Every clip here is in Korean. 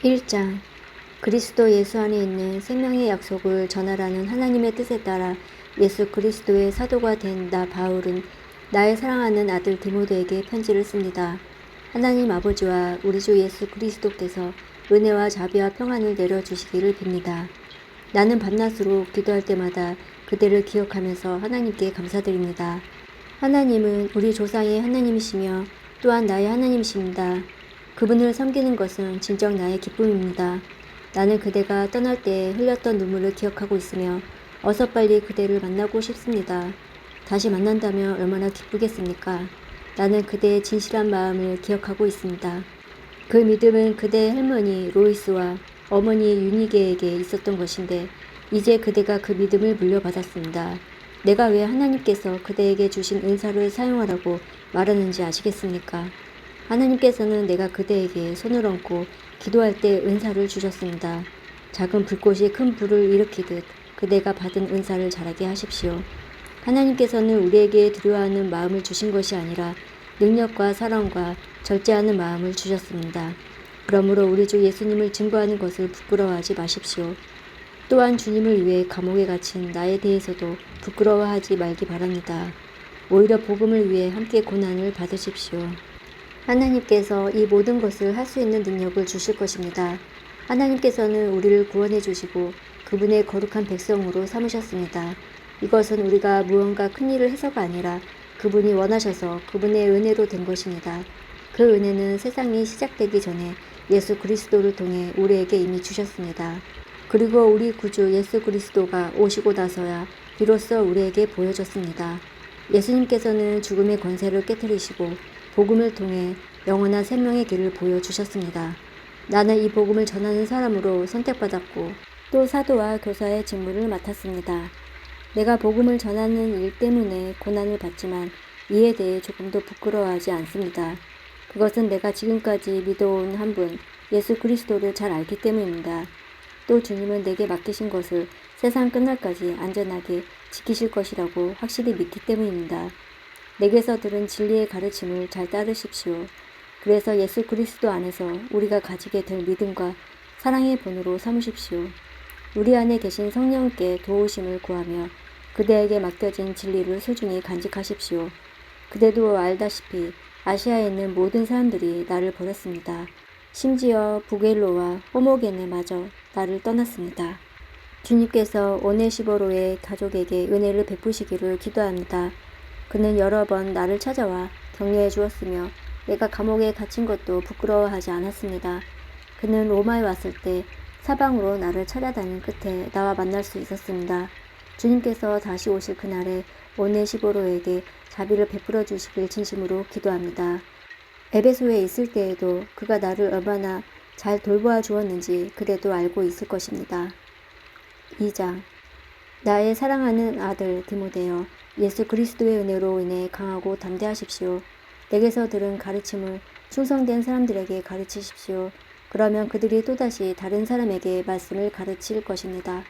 1장 그리스도 예수 안에 있는 생명의 약속을 전하라는 하나님의 뜻에 따라 예수 그리스도의 사도가 된 나 바울은 나의 사랑하는 아들 디모데에게 편지를 씁니다. 하나님 아버지와 우리 주 예수 그리스도께서 은혜와 자비와 평안을 내려주시기를 빕니다. 나는 밤낮으로 기도할 때마다 그대를 기억하면서 하나님께 감사드립니다. 하나님은 우리 조상의 하나님이시며 또한 나의 하나님이십니다. 그분을 섬기는 것은 진정 나의 기쁨입니다. 나는 그대가 떠날 때 흘렸던 눈물을 기억하고 있으며 어서 빨리 그대를 만나고 싶습니다. 다시 만난다면 얼마나 기쁘겠습니까? 나는 그대의 진실한 마음을 기억하고 있습니다. 그 믿음은 그대의 할머니 로이스와 어머니 유니게에게 있었던 것인데 이제 그대가 그 믿음을 물려받았습니다. 내가 왜 하나님께서 그대에게 주신 은사를 사용하라고 말하는지 아시겠습니까? 하나님께서는 내가 그대에게 손을 얹고 기도할 때 은사를 주셨습니다. 작은 불꽃이 큰 불을 일으키듯 그대가 받은 은사를 자라게 하십시오. 하나님께서는 우리에게 두려워하는 마음을 주신 것이 아니라 능력과 사랑과 절제하는 마음을 주셨습니다. 그러므로 우리 주 예수님을 증거하는 것을 부끄러워하지 마십시오. 또한 주님을 위해 감옥에 갇힌 나에 대해서도 부끄러워하지 말기 바랍니다. 오히려 복음을 위해 함께 고난을 받으십시오. 하나님께서 이 모든 것을 할 수 있는 능력을 주실 것입니다. 하나님께서는 우리를 구원해 주시고 그분의 거룩한 백성으로 삼으셨습니다. 이것은 우리가 무언가 큰 일을 해서가 아니라 그분이 원하셔서 그분의 은혜로 된 것입니다. 그 은혜는 세상이 시작되기 전에 예수 그리스도를 통해 우리에게 이미 주셨습니다. 그리고 우리 구주 예수 그리스도가 오시고 나서야 비로소 우리에게 보여졌습니다. 예수님께서는 죽음의 권세를 깨뜨리시고 복음을 통해 영원한 생명의 길을 보여주셨습니다. 나는 이 복음을 전하는 사람으로 선택받았고 또 사도와 교사의 직무를 맡았습니다. 내가 복음을 전하는 일 때문에 고난을 받지만 이에 대해 조금도 부끄러워하지 않습니다. 그것은 내가 지금까지 믿어온 한 분, 예수 그리스도를 잘 알기 때문입니다. 또 주님은 내게 맡기신 것을 세상 끝날까지 안전하게 지키실 것이라고 확실히 믿기 때문입니다. 내게서 들은 진리의 가르침을 잘 따르십시오. 그래서 예수 그리스도 안에서 우리가 가지게 될 믿음과 사랑의 본으로 삼으십시오. 우리 안에 계신 성령께 도우심을 구하며 그대에게 맡겨진 진리를 소중히 간직하십시오. 그대도 알다시피 아시아에 있는 모든 사람들이 나를 버렸습니다. 심지어 부겔로와 호모게네마저 나를 떠났습니다. 주님께서 오네시보로의 가족에게 은혜를 베푸시기를 기도합니다. 그는 여러 번 나를 찾아와 격려해 주었으며 내가 감옥에 갇힌 것도 부끄러워하지 않았습니다. 그는 로마에 왔을 때 사방으로 나를 찾아다닌 끝에 나와 만날 수 있었습니다. 주님께서 다시 오실 그날에 오네시보로에게 자비를 베풀어 주시길 진심으로 기도합니다. 에베소에 있을 때에도 그가 나를 얼마나 잘 돌보아 주었는지 그대도 알고 있을 것입니다. 2장 나의 사랑하는 아들 디모데여, 예수 그리스도의 은혜로 인해 강하고 담대하십시오. 내게서 들은 가르침을 충성된 사람들에게 가르치십시오. 그러면 그들이 또다시 다른 사람에게 말씀을 가르칠 것입니다.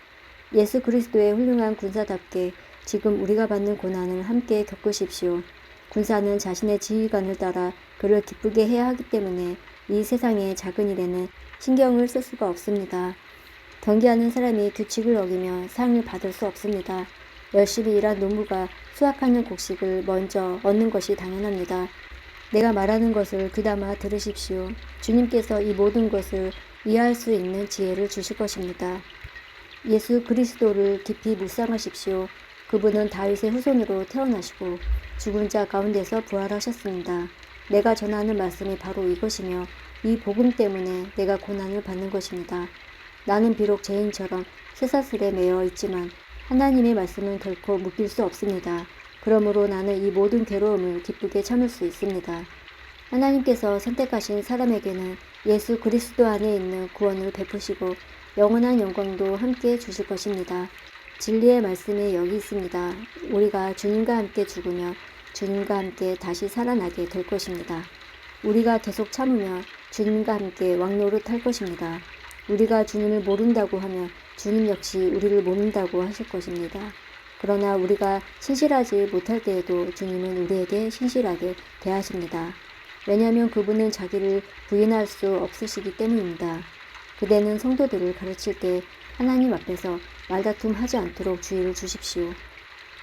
예수 그리스도의 훌륭한 군사답게 지금 우리가 받는 고난을 함께 겪으십시오. 군사는 자신의 지휘관을 따라 그를 기쁘게 해야 하기 때문에 이 세상의 작은 일에는 신경을 쓸 수가 없습니다. 경계하는 사람이 규칙을 어기며 상을 받을 수 없습니다. 열심히 일한 농부가 수확하는 곡식을 먼저 얻는 것이 당연합니다. 내가 말하는 것을 귀담아 들으십시오. 주님께서 이 모든 것을 이해할 수 있는 지혜를 주실 것입니다. 예수 그리스도를 깊이 묵상하십시오. 그분은 다윗의 후손으로 태어나시고 죽은 자 가운데서 부활하셨습니다. 내가 전하는 말씀이 바로 이것이며 이 복음 때문에 내가 고난을 받는 것입니다. 나는 비록 죄인처럼 쇠사슬에 매여 있지만 하나님의 말씀은 결코 묶일 수 없습니다. 그러므로 나는 이 모든 괴로움을 기쁘게 참을 수 있습니다. 하나님께서 선택하신 사람에게는 예수 그리스도 안에 있는 구원을 베푸시고 영원한 영광도 함께 주실 것입니다. 진리의 말씀이 여기 있습니다. 우리가 주님과 함께 죽으며 주님과 함께 다시 살아나게 될 것입니다. 우리가 계속 참으며 주님과 함께 왕노릇 할 것입니다. 우리가 주님을 모른다고 하면 주님 역시 우리를 모른다고 하실 것입니다. 그러나 우리가 신실하지 못할 때에도 주님은 우리에게 신실하게 대하십니다. 왜냐하면 그분은 자기를 부인할 수 없으시기 때문입니다. 그대는 성도들을 가르칠 때 하나님 앞에서 말다툼 하지 않도록 주의를 주십시오.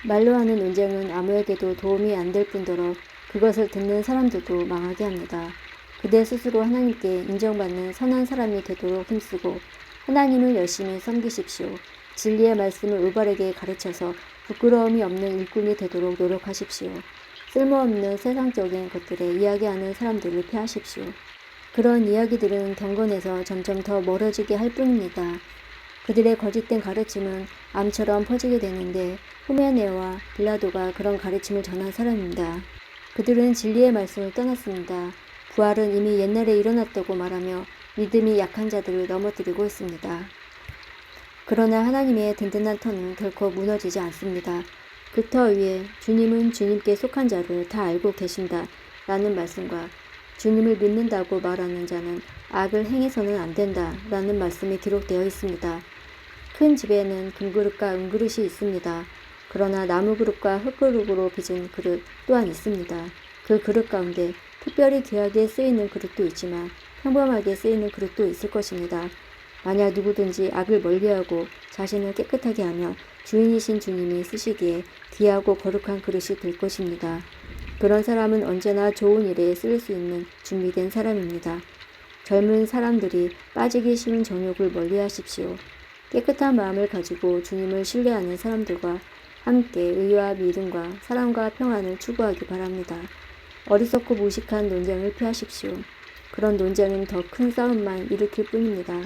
말로 하는 논쟁은 아무에게도 도움이 안 될 뿐더러 그것을 듣는 사람들도 망하게 합니다. 그대 스스로 하나님께 인정받는 선한 사람이 되도록 힘쓰고 하나님을 열심히 섬기십시오. 진리의 말씀을 올바르게 가르쳐서 부끄러움이 없는 일꾼이 되도록 노력하십시오. 쓸모없는 세상적인 것들에 이야기하는 사람들을 피하십시오. 그런 이야기들은 경건에서 점점 더 멀어지게 할 뿐입니다. 그들의 거짓된 가르침은 암처럼 퍼지게 되는데 후메네와 빌라도가 그런 가르침을 전한 사람입니다. 그들은 진리의 말씀을 떠났습니다. 부활은 이미 옛날에 일어났다고 말하며 믿음이 약한 자들을 넘어뜨리고 있습니다. 그러나 하나님의 든든한 터는 결코 무너지지 않습니다. 그 터 위에 주님은 주님께 속한 자를 다 알고 계신다 라는 말씀과 주님을 믿는다고 말하는 자는 악을 행해서는 안 된다 라는 말씀이 기록되어 있습니다. 큰 집에는 금그릇과 은그릇이 있습니다. 그러나 나무그릇과 흙그릇으로 빚은 그릇 또한 있습니다. 그 그릇 가운데 특별히 귀하게 쓰이는 그릇도 있지만 평범하게 쓰이는 그릇도 있을 것입니다. 만약 누구든지 악을 멀리하고 자신을 깨끗하게 하며 주인이신 주님이 쓰시기에 귀하고 거룩한 그릇이 될 것입니다. 그런 사람은 언제나 좋은 일에 쓰일 수 있는 준비된 사람입니다. 젊은 사람들이 빠지기 쉬운 정욕을 멀리하십시오. 깨끗한 마음을 가지고 주님을 신뢰하는 사람들과 함께 의와 믿음과 사랑과 평안을 추구하기 바랍니다. 어리석고 무식한 논쟁을 피하십시오. 그런 논쟁은 더 큰 싸움만 일으킬 뿐입니다.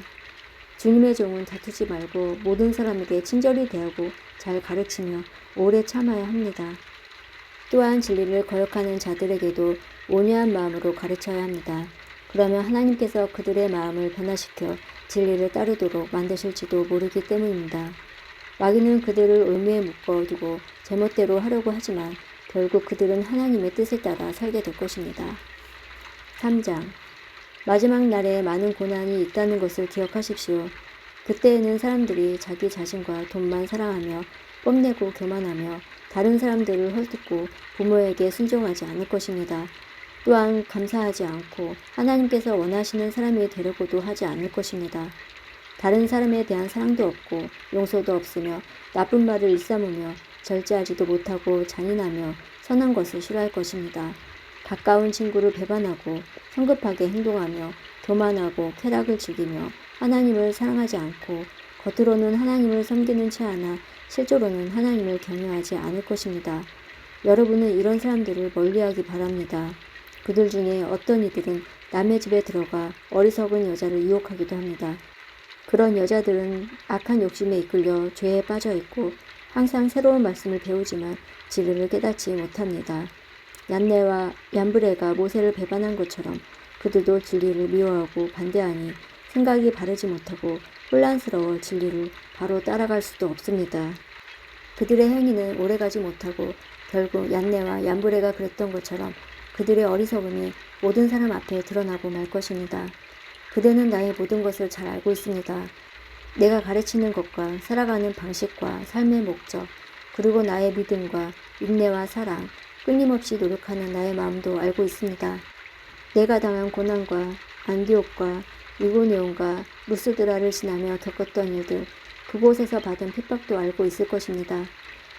주님의 종은 다투지 말고 모든 사람에게 친절히 대하고 잘 가르치며 오래 참아야 합니다. 또한 진리를 거역하는 자들에게도 온유한 마음으로 가르쳐야 합니다. 그러면 하나님께서 그들의 마음을 변화시켜 진리를 따르도록 만드실지도 모르기 때문입니다. 마귀는 그들을 올무에 묶어두고 제멋대로 하려고 하지만 결국 그들은 하나님의 뜻에 따라 살게 될 것입니다. 3장. 마지막 날에 많은 고난이 있다는 것을 기억하십시오. 그때에는 사람들이 자기 자신과 돈만 사랑하며 뽐내고 교만하며 다른 사람들을 헐뜯고 부모에게 순종하지 않을 것입니다. 또한 감사하지 않고 하나님께서 원하시는 사람이 되려고도 하지 않을 것입니다. 다른 사람에 대한 사랑도 없고 용서도 없으며 나쁜 말을 일삼으며 절제하지도 못하고 잔인하며 선한 것을 싫어할 것입니다. 가까운 친구를 배반하고 성급하게 행동하며 교만하고 쾌락을 즐기며 하나님을 사랑하지 않고 겉으로는 하나님을 섬기는 채 하나 실제로는 하나님을 경외하지 않을 것입니다. 여러분은 이런 사람들을 멀리하기 바랍니다. 그들 중에 어떤 이들은 남의 집에 들어가 어리석은 여자를 유혹하기도 합니다. 그런 여자들은 악한 욕심에 이끌려 죄에 빠져 있고 항상 새로운 말씀을 배우지만 진리를 깨닫지 못합니다. 얀네와 얀브레가 모세를 배반한 것처럼 그들도 진리를 미워하고 반대하니 생각이 바르지 못하고 혼란스러워 진리를 바로 따라갈 수도 없습니다. 그들의 행위는 오래가지 못하고 결국 얀네와 얀브레가 그랬던 것처럼 그들의 어리석음이 모든 사람 앞에 드러나고 말 것입니다. 그대는 나의 모든 것을 잘 알고 있습니다. 내가 가르치는 것과 살아가는 방식과 삶의 목적, 그리고 나의 믿음과 인내와 사랑, 끊임없이 노력하는 나의 마음도 알고 있습니다. 내가 당한 고난과 안디옥과 이고니온과 루스드라를 지나며 겪었던 일들, 그곳에서 받은 핍박도 알고 있을 것입니다.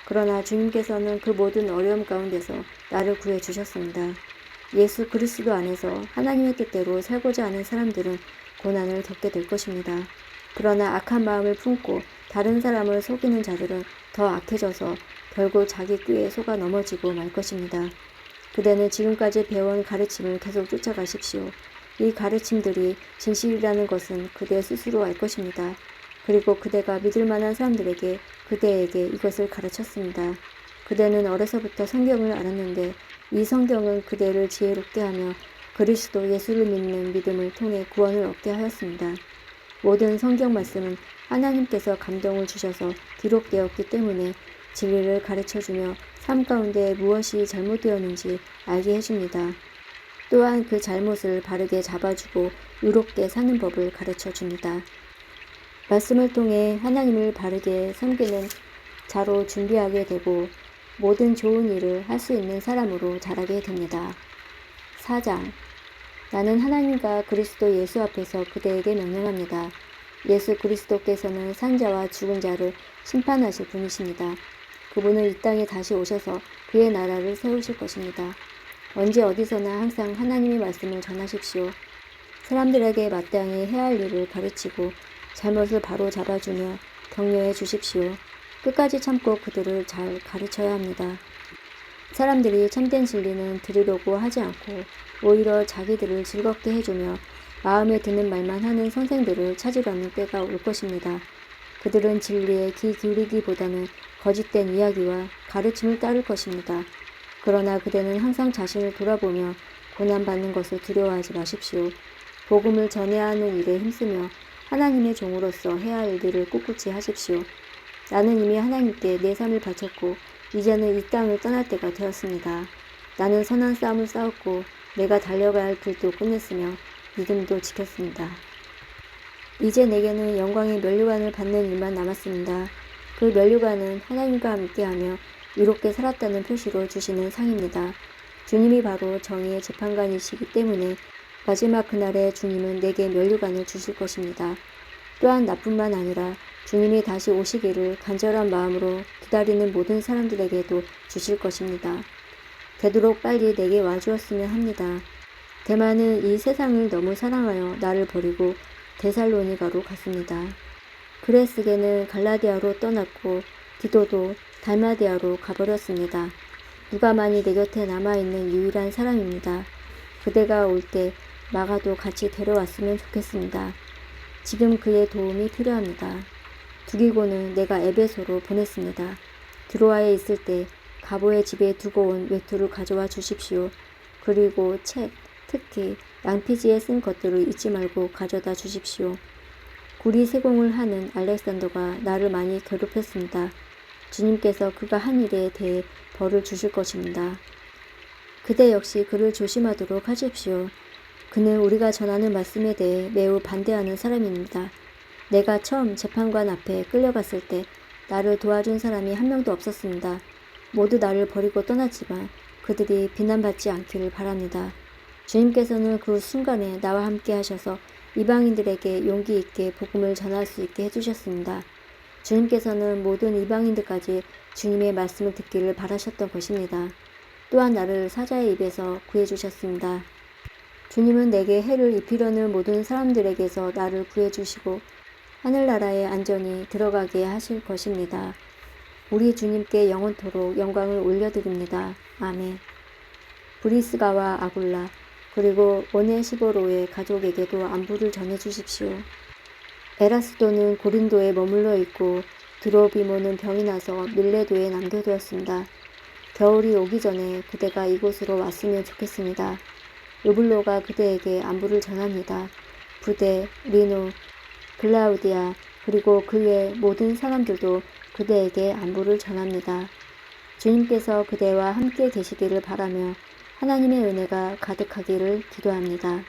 그러나 주님께서는 그 모든 어려움 가운데서 나를 구해 주셨습니다. 예수 그리스도 안에서 하나님의 뜻대로 살고자 하는 사람들은 고난을 겪게 될 것입니다. 그러나 악한 마음을 품고 다른 사람을 속이는 자들은 더 악해져서 결국 자기 꾀에 속아 넘어지고 말 것입니다. 그대는 지금까지 배운 가르침을 계속 쫓아가십시오. 이 가르침들이 진실이라는 것은 그대 스스로 알 것입니다. 그리고 그대가 믿을 만한 사람들에게 그대에게 이것을 가르쳤습니다. 그대는 어려서부터 성경을 알았는데 이 성경은 그대를 지혜롭게 하며 그리스도 예수를 믿는 믿음을 통해 구원을 얻게 하였습니다. 모든 성경 말씀은 하나님께서 감동을 주셔서 기록되었기 때문에 진리를 가르쳐주며 삶 가운데 무엇이 잘못되었는지 알게 해줍니다. 또한 그 잘못을 바르게 잡아주고 의롭게 사는 법을 가르쳐줍니다. 말씀을 통해 하나님을 바르게 섬기는 자로 준비하게 되고 모든 좋은 일을 할 수 있는 사람으로 자라게 됩니다. 4장. 나는 하나님과 그리스도 예수 앞에서 그대에게 명령합니다. 예수 그리스도께서는 산자와 죽은 자를 심판하실 분이십니다. 그분은 이 땅에 다시 오셔서 그의 나라를 세우실 것입니다. 언제 어디서나 항상 하나님의 말씀을 전하십시오. 사람들에게 마땅히 해야 할 일을 가르치고 잘못을 바로 잡아주며 격려해 주십시오. 끝까지 참고 그들을 잘 가르쳐야 합니다. 사람들이 참된 진리는 들으려고 하지 않고 오히려 자기들을 즐겁게 해주며 마음에 드는 말만 하는 선생들을 찾으려는 때가 올 것입니다. 그들은 진리에 귀 기울이기보다는 거짓된 이야기와 가르침을 따를 것입니다. 그러나 그대는 항상 자신을 돌아보며 고난받는 것을 두려워하지 마십시오. 복음을 전해야 하는 일에 힘쓰며 하나님의 종으로서 해야 할 일들을 꿋꿋이 하십시오. 나는 이미 하나님께 내 삶을 바쳤고 이제는 이 땅을 떠날 때가 되었습니다. 나는 선한 싸움을 싸웠고 내가 달려가야 할 길도 끝냈으며 믿음도 지켰습니다. 이제 내게는 영광의 면류관을 받는 일만 남았습니다. 그 면류관은 하나님과 함께하며 이롭게 살았다는 표시로 주시는 상입니다. 주님이 바로 정의의 재판관이시기 때문에 마지막 그날에 주님은 내게 면류관을 주실 것입니다. 또한 나뿐만 아니라 주님이 다시 오시기를 간절한 마음으로 기다리는 모든 사람들에게도 주실 것입니다. 되도록 빨리 내게 와주었으면 합니다. 데마는 이 세상을 너무 사랑하여 나를 버리고 데살로니가로 갔습니다. 그레스게는 갈라디아로 떠났고 디도도 달마디아로 가버렸습니다. 누가만이 내 곁에 남아있는 유일한 사람입니다. 그대가 올 때 마가도 같이 데려왔으면 좋겠습니다. 지금 그의 도움이 필요합니다. 두기고는 내가 에베소로 보냈습니다. 드로아에 있을 때 가보의 집에 두고 온 외투를 가져와 주십시오. 그리고 책, 특히 양피지에 쓴 것들을 잊지 말고 가져다 주십시오. 구리 세공을 하는 알렉산더가 나를 많이 괴롭혔습니다. 주님께서 그가 한 일에 대해 벌을 주실 것입니다. 그대 역시 그를 조심하도록 하십시오. 그는 우리가 전하는 말씀에 대해 매우 반대하는 사람입니다. 내가 처음 재판관 앞에 끌려갔을 때 나를 도와준 사람이 한 명도 없었습니다. 모두 나를 버리고 떠났지만 그들이 비난받지 않기를 바랍니다. 주님께서는 그 순간에 나와 함께 하셔서 이방인들에게 용기 있게 복음을 전할 수 있게 해주셨습니다. 주님께서는 모든 이방인들까지 주님의 말씀을 듣기를 바라셨던 것입니다. 또한 나를 사자의 입에서 구해주셨습니다. 주님은 내게 해를 입히려는 모든 사람들에게서 나를 구해주시고 하늘나라에 안전히 들어가게 하실 것입니다. 우리 주님께 영원토록 영광을 올려드립니다. 아멘. 브리스가와 아굴라 그리고 오네시보로의 가족에게도 안부를 전해주십시오. 에라스도는 고린도에 머물러 있고 드로비모는 병이 나서 밀레도에 남겨두었습니다. 겨울이 오기 전에 그대가 이곳으로 왔으면 좋겠습니다. 요블로가 그대에게 안부를 전합니다. 부대, 리노, 글라우디아 그리고 그 외 모든 사람들도 그대에게 안부를 전합니다. 주님께서 그대와 함께 계시기를 바라며 하나님의 은혜가 가득하기를 기도합니다.